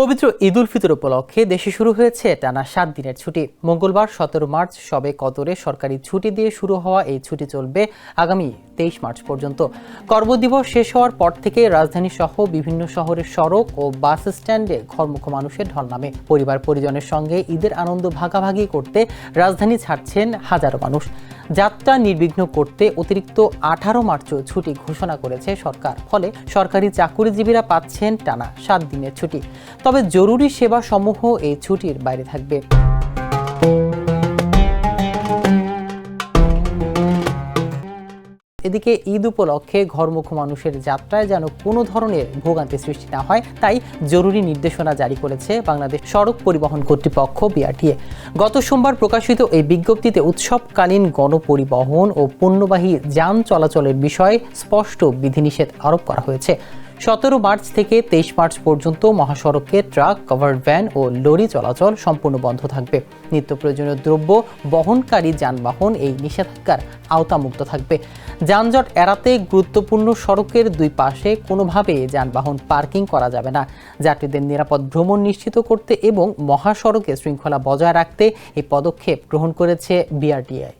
পবিত্র ঈদ উল ফিতর উপলক্ষে দেশে শুরু হয়েছে টানা 7 দিনের ছুটি। মঙ্গলবার 17 মার্চ শবে কদরে সরকারি ছুটি দিয়ে শুরু হওয়া এই ছুটি চলবে আগামী 23 মার্চ পর্যন্ত। কর্মদিবস শেষ হওয়ার পর থেকে রাজধানী সহ বিভিন্ন শহরের সড়ক ও বাস স্ট্যান্ডে ঘরমুখো মানুষের ঢল নামে। পরিবার পরিজনের সঙ্গে ঈদের আনন্দ ভাগাভাগি করতে রাজধানী ছাড়ছেন হাজারো মানুষ। যাত্রা নির্বিঘ্ন করতে অতিরিক্ত 18 মার্চও ছুটি ঘোষণা করেছে সরকার। ফলে সরকারি চাকুরিজীবীরা পাচ্ছেন টানা 7 দিনের ছুটি। তবে জরুরি সেবা সমূহ এই ছুটির বাইরে থাকবে। এদিকে ঈদ উপলক্ষে ঘরমুখো মানুষের যাত্রায় যেন কোনো ধরনের ভোগান্তি সৃষ্টি না হয়, তাই জরুরি নির্দেশনা জারি করেছে বাংলাদেশ সড়ক পরিবহন কর্তৃপক্ষ বিআরটিএ। গত সোমবার প্রকাশিত এই বিজ্ঞপ্তিতে উৎসবকালীন গণপরিবহন ও পণ্যবাহী যান চলাচলের বিষয়ে স্পষ্ট বিধিনিষেধ আরোপ করা হয়েছে। 17 মার্চ থেকে 23 মার্চ পর্যন্ত মহাসড়কে ট্রাক, কভার্ড ভ্যান ও লরি চলাচল সম্পূর্ণ বন্ধ থাকবে। নিত্য প্রয়োজনীয় দ্রব্য বহনকারী যানবাহন এই নিষেধাজ্ঞার আওতামুক্ত থাকবে। যানজট এড়াতে গুরুত্বপূর্ণ সড়কের দুই পাশে কোনোভাবে যানবাহন পার্কিং করা যাবে না। যাত্রীদের নিরাপদ ভ্রমণ নিশ্চিত করতে এবং মহাসড়কে শৃঙ্খলা বজায় রাখতে এই পদক্ষেপ গ্রহণ করেছে বিআরটিএ।